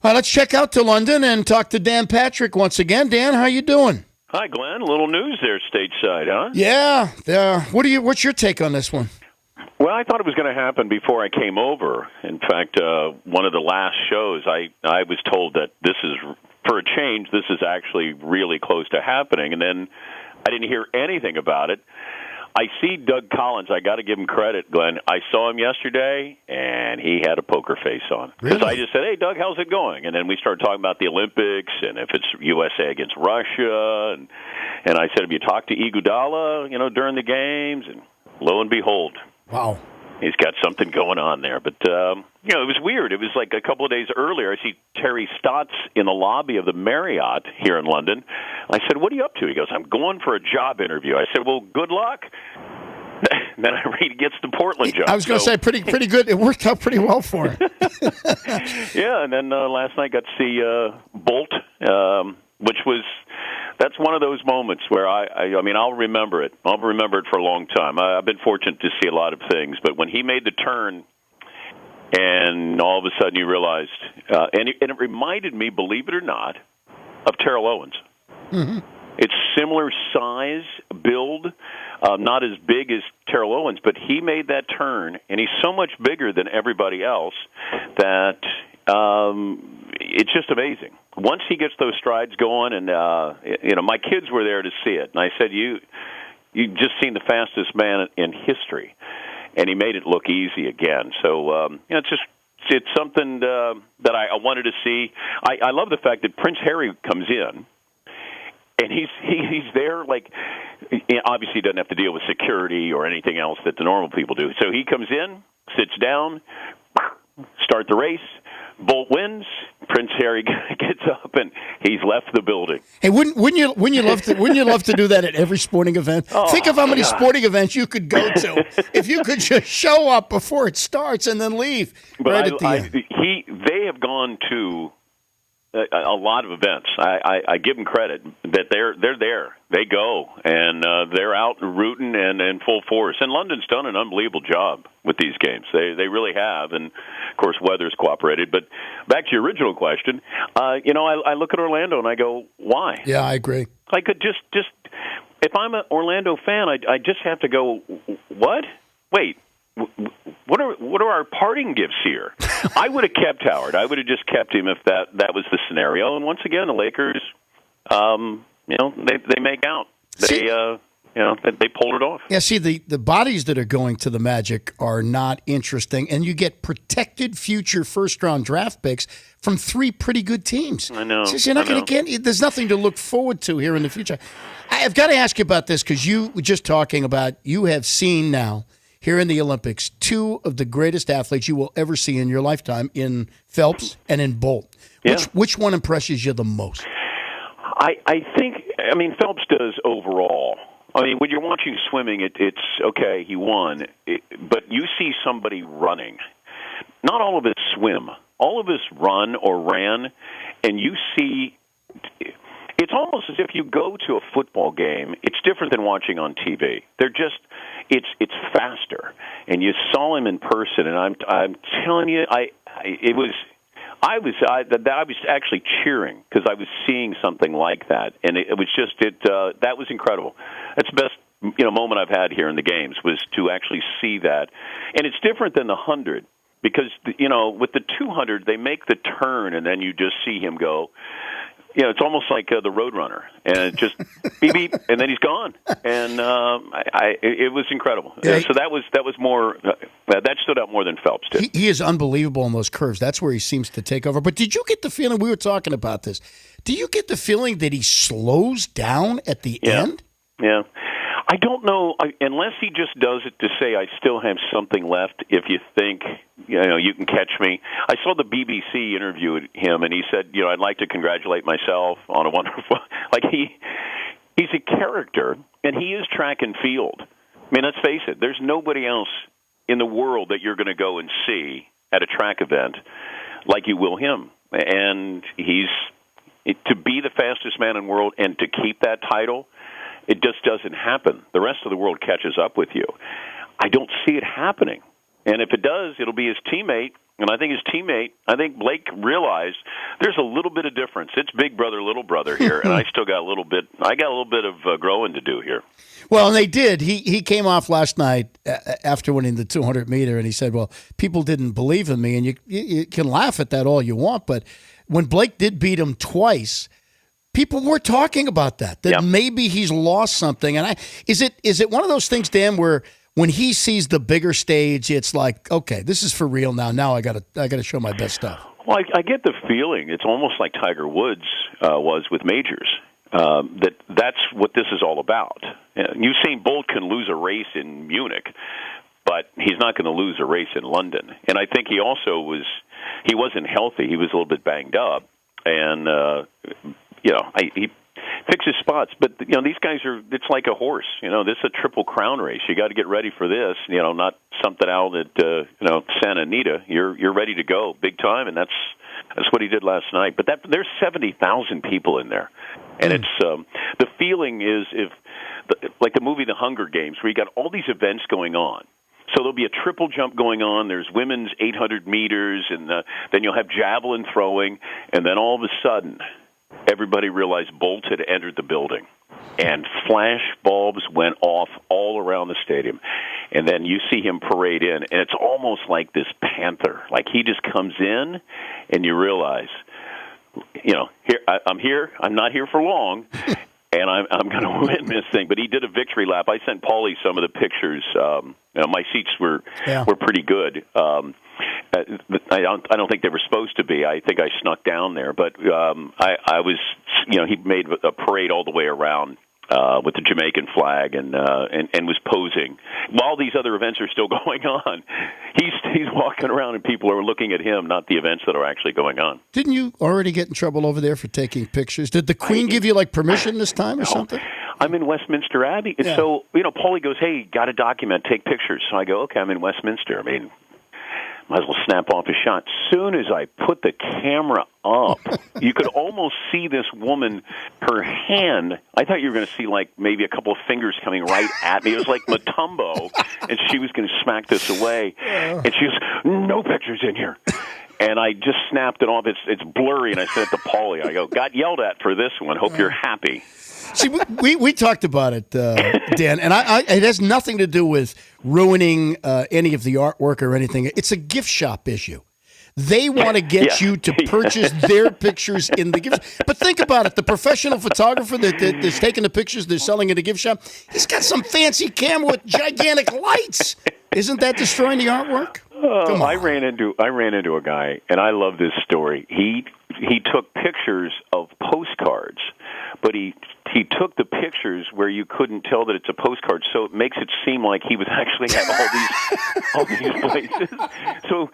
All right, let's check out to London and talk to Dan Patrick once again. Dan, how you doing? Hi, Glenn. A little news there stateside, huh? Yeah. What's your take on this one? Well, I thought it was going to happen before I came over. In fact, one of the last shows, I was told that this is, for a change, this is actually really close to happening. And then I didn't hear anything about it. I see Doug Collins. I got to give him credit, Glenn. I saw him yesterday, and he had a poker face on. Because Really? I just said, hey, Doug, how's it going? And then we started talking about the Olympics and if it's USA against Russia. And I said, have you talked to Iguodala, during the games? And lo and behold. Wow. He's got something going on there. But, it was weird. It was like a couple of days earlier, I see Terry Stotts in the lobby of the Marriott here in London. I said, what are you up to? He goes, I'm going for a job interview. I said, well, good luck. Then I read he gets the Portland job. I was going to say, pretty good. It worked out pretty well for him. Yeah, and then last night got to see Bolt, which was... That's one of those moments where I'll remember it. I'll remember it for a long time. I've been fortunate to see a lot of things, but when he made the turn, and all of a sudden you realized, and it reminded me, believe it or not, of Terrell Owens. Mm-hmm. It's similar size, build, not as big as Terrell Owens, but he made that turn, and he's so much bigger than everybody else that it's just amazing. Once he gets those strides going, and my kids were there to see it, and I said, you just seen the fastest man in history, and he made it look easy again. So it's something that I wanted to see. I love the fact that Prince Harry comes in, and he's there like obviously he doesn't have to deal with security or anything else that the normal people do. So he comes in, sits down, start the race. Bolt wins. Prince Harry gets up and he's left the building. Hey, wouldn't you love to do that at every sporting event? Think of how many sporting events you could go to if you could just show up before it starts and then leave right at the end. They have gone to a lot of events. I give them credit that they're there. They go and they're out rooting and in full force. And London's done an unbelievable job with these games. They really have. And of course, weather's cooperated. But back to your original question, I look at Orlando and I go, why? Yeah, I agree. I could just if I'm an Orlando fan, I just have to go, what? Wait. What are our parting gifts here? I would have kept Howard. I would have just kept him if that was the scenario. And once again, the Lakers, they make out. They pulled it off. Yeah, see, the bodies that are going to the Magic are not interesting, and you get protected future first-round draft picks from three pretty good teams. I know. So you're not going to get. There's nothing to look forward to here in the future. I've got to ask you about this because you were just talking about you have seen now. Here in the Olympics, two of the greatest athletes you will ever see in your lifetime in Phelps and in Bolt. Yeah. Which one impresses you the most? I think Phelps does overall. When you're watching swimming, it's okay, he won, but you see somebody running. Not all of us swim. All of us run or ran, and you see... It's almost as if you go to a football game. It's different than watching on TV. It's faster, and you saw him in person. And I'm telling you, I was actually cheering because I was seeing something like that, and it was just that was incredible. That's the best moment I've had here in the games was to actually see that, and it's different than the 100 because with the 200 they make the turn and then you just see him go. It's almost like the Roadrunner, and just beep beep, and then he's gone. And it was incredible. Yeah, so that was more that stood out more than Phelps did. He is unbelievable in those curves. That's where he seems to take over. But did you get the feeling we were talking about this? Do you get the feeling that he slows down at the end? Yeah. I don't know, unless he just does it to say, I still have something left if you think, you can catch me. I saw the BBC interview him, and he said, I'd like to congratulate myself on a wonderful... he's a character, and he is track and field. Let's face it, there's nobody else in the world that you're going to go and see at a track event like you will him. And to be the fastest man in the world and to keep that title... It just doesn't happen. The rest of the world catches up with you. I don't see it happening. And if it does, it'll be his teammate And I think his teammate, I think Blake realized there's a little bit of difference. It's big brother, little brother here, and I still got a little bit. I got a little bit of growing to do here. Well, and they did. He came off last night after winning the 200 meter, and he said, "Well, people didn't believe in me," and you can laugh at that all you want, but when Blake did beat him twice, people were talking about that maybe he's lost something. And is it one of those things, Dan, where when he sees the bigger stage, it's like, okay, this is for real now. Now I got to show my best stuff. Well, I get the feeling it's almost like Tiger Woods was with majors. That's what this is all about. Usain Bolt can lose a race in Munich, but he's not going to lose a race in London. And I think he wasn't healthy. He was a little bit banged up, and he fixes spots. But these guys it's like a horse. This is a Triple Crown race. You got to get ready for this. Not something out at Santa Anita. You're ready to go big time, and that's what he did last night. But there's 70,000 people in there, and it's the feeling is like the movie The Hunger Games, where you got all these events going on. So there'll be a triple jump going on. There's women's 800 meters, and then you'll have javelin throwing, and then all of a sudden, everybody realized Bolt had entered the building, and flash bulbs went off all around the stadium. And then you see him parade in, and it's almost like this panther. Like he just comes in, and you realize, here I'm here. I'm not here for long. And I'm going to win this thing. But he did a victory lap. I sent Paulie some of the pictures. My seats were pretty good. I don't think they were supposed to be. I think I snuck down there. But I was, he made a parade all the way around with the Jamaican flag and was posing while these other events are still going on. He's walking around and people are looking at him, not the events that are actually going on. Didn't you already get in trouble over there for taking pictures? Did the Queen give you permission this time or something? I'm in Westminster Abbey, and so Paulie goes, "Hey, got to document, take pictures." So I go, "Okay, I'm in Westminster. Might as well snap off a shot." Soon as I put the camera up, you could almost see this woman, her hand. I thought you were going to see maybe a couple of fingers coming right at me. It was like Matumbo, and she was going to smack this away. And she goes, "No pictures in here." And I just snapped it off. It's blurry, and I sent it to Paulie. I go, "Got yelled at for this one. Hope you're happy." See, we talked about it, Dan, and it has nothing to do with ruining any of the artwork or anything. It's a gift shop issue. They want to get you to purchase their pictures in the gift shop. But think about it. The professional photographer that's taking the pictures, they're selling in a gift shop, he's got some fancy camera with gigantic lights. Isn't that destroying the artwork? Come on. I ran into a guy, and I love this story. He took pictures of postcards, but he took the pictures where you couldn't tell that it's a postcard, so it makes it seem like he was actually at all these places. So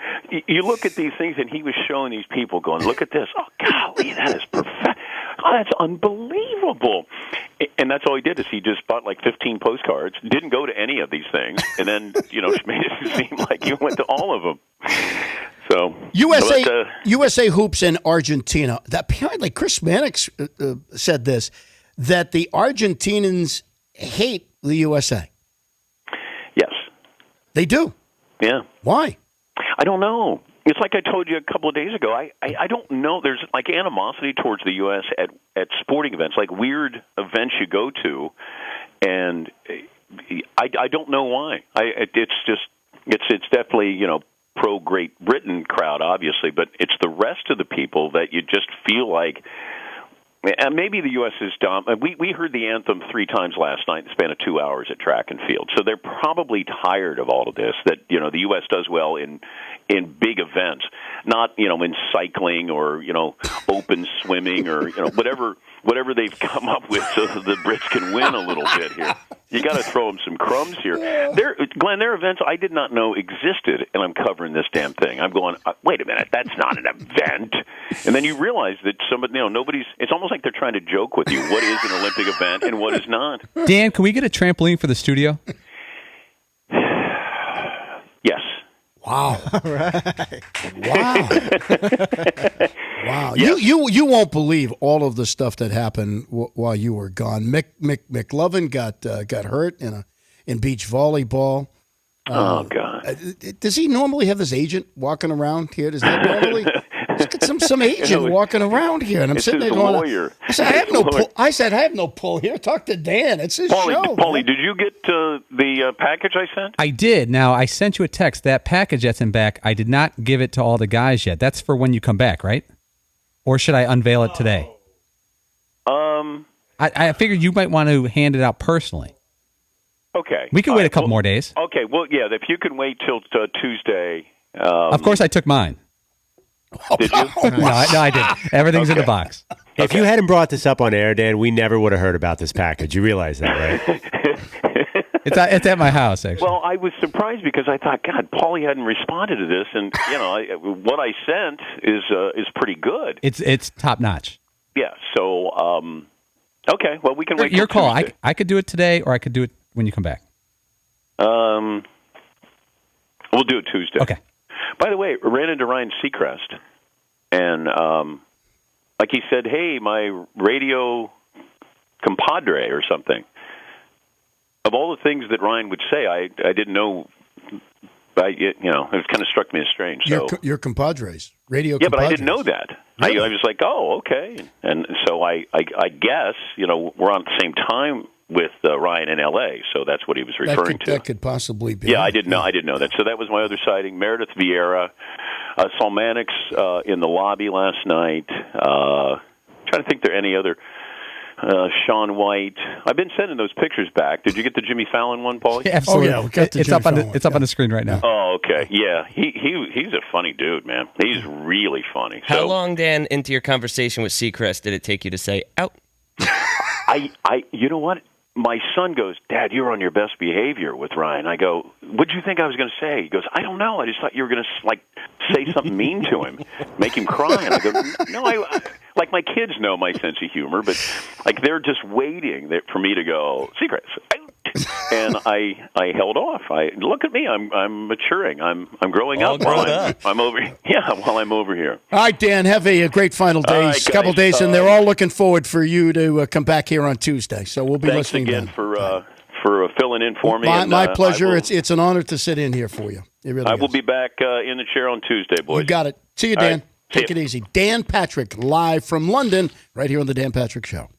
you look at these things, and he was showing these people, going, "Look at this! Oh, golly, that is perfect! Oh, that's unbelievable!" And that's all he did is he just bought 15 postcards, didn't go to any of these things, and then made it seem like he went to all of them. So USA Hoops in Argentina. Apparently, Chris Mannix said this, that the Argentinians hate the USA. Yes. They do? Yeah. Why? I don't know. It's like I told you a couple of days ago. I don't know. There's animosity towards the U.S. at sporting events, weird events you go to, and I don't know why. It's definitely pro Great Britain crowd, obviously, but it's the rest of the people that you just feel like. And maybe the U.S. is dumb. We heard the anthem 3 times last night in the span of 2 hours at track and field. So they're probably tired of all of this, that, the U.S. does well in big events, not, in cycling or, open swimming or, whatever they've come up with so that the Brits can win a little bit here. You got to throw them some crumbs here. Glenn, there are events I did not know existed, and I'm covering this damn thing. I'm going, wait a minute, that's not an event. And then you realize that nobody's. It's almost like they're trying to joke with you. What is an Olympic event and what is not? Dan, can we get a trampoline for the studio? Yes. Wow. All right. Wow. Wow. Yes. You won't believe all of the stuff that happened while you were gone. McLovin got hurt in beach volleyball. Oh God! Does he normally have this agent walking around here? Does that normally? Let's get some agent walking around here, and I'm sitting there his going, lawyer. I said, I have no pull. I said, I have no pull here. Talk to Dan. It's his show. Paulie, did you get the package I sent? I did. Now, I sent you a text. That package that's in back, I did not give it to all the guys yet. That's for when you come back, right? Or should I unveil it today? I figured you might want to hand it out personally. Okay. We can wait a couple more days. Okay, well, yeah, if you can wait till Tuesday. Of course, I took mine. Did you? No, I didn't. Everything's in the box. If you hadn't brought this up on air, Dan, we never would have heard about this package. You realize that, right? It's at my house, actually. Well, I was surprised because I thought, God, Paulie hadn't responded to this, and what I sent is pretty good. It's top notch. Yeah. So, okay. Well, we can wait. Your till call. Tuesday. I could do it today, or I could do it when you come back. We'll do it Tuesday. Okay. By the way, I ran into Ryan Seacrest, and like he said, hey, my radio compadre or something. Of all the things that Ryan would say, I didn't know. It kind of struck me as strange. So Your compadres, radio. Yeah, compadres. but I didn't know that. Really? I was like, oh, okay, and so I guess we're on the same time with Ryan in L.A., so that's what he was referring to. That could possibly be. Yeah, I didn't know that. So that was my other sighting. Meredith Vieira, Salmanix in the lobby last night. Trying to think there any other. Sean White. I've been sending those pictures back. Did you get the Jimmy Fallon one, Paulie? Yeah, absolutely. Oh, yeah, we got the it's Jimmy up on Fallon it's up on the screen right now. Oh, okay. Yeah, he's a funny dude, man. He's really funny. How long, Dan, into your conversation with Seacrest did it take you to say out? You know what? My son goes, Dad, you're on your best behavior with Ryan. I go, what did you think I was going to say? He goes, I don't know. I just thought you were going to say something mean to him, make him cry. And I go, no, I like my kids know my sense of humor, but they're just waiting for me to go, Secrets. And I held off. Look at me. I'm maturing. I'm growing All up. grown up. I'm over. Yeah, while I'm over here. All right, Dan, have a great final All days, right, couple guys. days, and they're all looking forward for you to come back here on Tuesday. So we'll be Thanks listening again then. for filling in for me. My and, pleasure. It's an honor to sit in here for you. It really I will is. be back in the chair on Tuesday, boys. You got it. See you, All Dan. right. See Take ya. it easy. Dan Patrick, live from London, right here on the Dan Patrick Show.